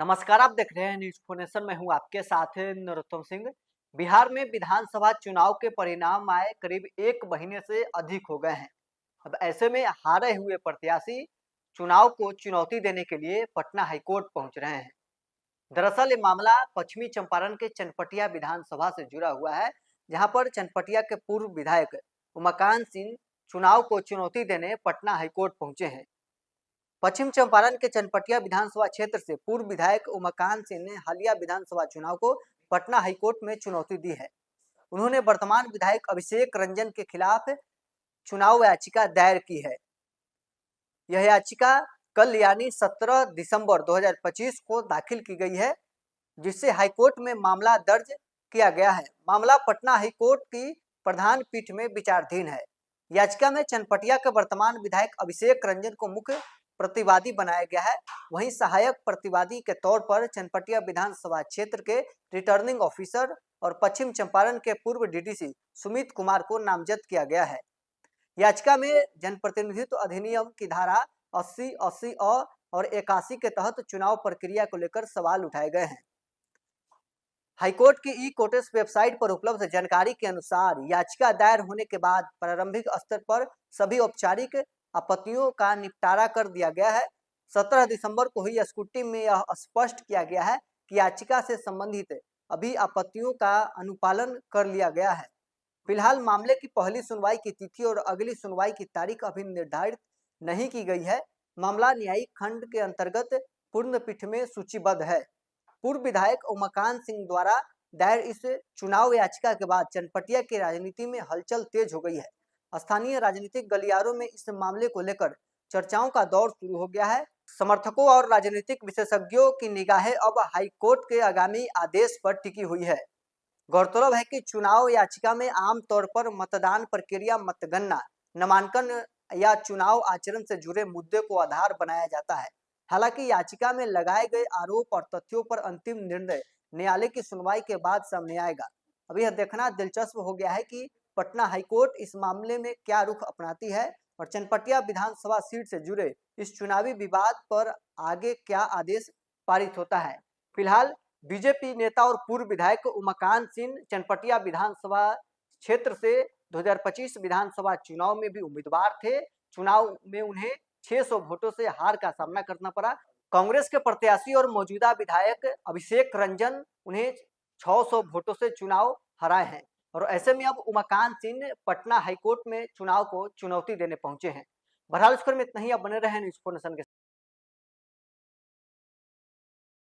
नमस्कार, आप देख रहे हैं न्यूज़ फोनेशन। मैं हूं आपके साथ नरोत्तम सिंह। बिहार में विधानसभा चुनाव के परिणाम आए करीब 1 महीने से अधिक हो गए हैं। अब ऐसे में हारे हुए प्रत्याशी चुनाव को चुनौती देने के लिए पटना हाईकोर्ट पहुंच रहे हैं। दरअसल ये मामला पश्चिमी चंपारण के चनपटिया विधानसभा से जुड़ा हुआ है, जहां पर चनपटिया के पूर्व विधायक उमाकांत सिंह चुनाव को चुनौती देने पटना हाईकोर्ट पहुंचे हैं। पश्चिम चंपारण के चनपटिया विधानसभा क्षेत्र से पूर्व विधायक उमाकांत सिंह ने हालिया विधानसभा चुनाव को पटना हाईकोर्ट में चुनौती दी है। उन्होंने वर्तमान विधायक अभिषेक रंजन के खिलाफ चुनाव याचिका दायर की है। यह याचिका कल यानी 17 दिसंबर 2025 को दाखिल की गई है, जिससे हाईकोर्ट में मामला दर्ज किया गया है। मामला पटना हाईकोर्ट की प्रधान पीठ में विचाराधीन है। याचिका में चनपटिया के वर्तमान विधायक अभिषेक रंजन को मुख्य प्रतिवादी बनाया गया है। वहीं सहायक प्रतिवादी के तौर पर चनपटिया विधानसभा क्षेत्र के रिटर्निंग ऑफिसर और पश्चिम चंपारण के पूर्व डीडीसी सुमित कुमार को नामजद किया गया है। याचिका में जनप्रतिनिधित्व अधिनियम की धारा 80, 80 अ और 81 के तहत चुनाव प्रक्रिया को लेकर सवाल उठाए गए हैं। हाईकोर्ट की ई कोर्ट्स वेबसाइट पर उपलब्ध जानकारी के अनुसार याचिका दायर होने के बाद प्रारंभिक स्तर पर सभी औपचारिक आपत्तियों का निपटारा कर दिया गया है। 17 दिसंबर को हुई स्क्रूटनी में यह स्पष्ट किया गया है कि याचिका से संबंधित अभी आपत्तियों का अनुपालन कर लिया गया है। फिलहाल मामले की पहली सुनवाई की तिथि और अगली सुनवाई की तारीख अभी निर्धारित नहीं की गई है। मामला न्यायिक खंड के अंतर्गत पूर्ण पीठ में सूचीबद्ध है। पूर्व विधायक उमाकांत सिंह द्वारा दायर इस चुनाव याचिका के बाद चनपटिया की राजनीति में हलचल तेज हो गई है। स्थानीय राजनीतिक गलियारों में इस मामले को लेकर चर्चाओं का दौर शुरू हो गया है। समर्थकों और राजनीतिक विशेषज्ञों की निगाहें अब हाईकोर्ट के आगामी आदेश पर टिकी हुई है। गौरतलब है कि चुनाव याचिका में आमतौर पर मतदान प्रक्रिया, मतगणना, नामांकन या चुनाव आचरण से जुड़े मुद्दे को आधार बनाया जाता है। हालांकि याचिका में लगाए गए आरोप और तथ्यों पर अंतिम निर्णय न्यायालय की सुनवाई के बाद सामने आएगा। अभी यह देखना दिलचस्प हो गया है कि पटना हाईकोर्ट इस मामले में क्या रुख अपनाती है और चनपटिया विधानसभा सीट से जुड़े इस चुनावी विवाद पर आगे क्या आदेश पारित होता है। फिलहाल बीजेपी नेता और पूर्व विधायक उमाकांत सिंह चनपटिया विधानसभा क्षेत्र से 2025 विधानसभा चुनाव में भी उम्मीदवार थे। चुनाव में उन्हें 600 वोटों से हार का सामना करना पड़ा। कांग्रेस के प्रत्याशी और मौजूदा विधायक अभिषेक रंजन उन्हें 600 वोटों से चुनाव हराए हैं और ऐसे में अब उमाकांत सिंह पटना हाईकोर्ट में चुनाव को चुनौती देने पहुंचे हैं। बहरहाल इस खबर में इतना ही। अब बने रहे न्यूज़ फोनेशन के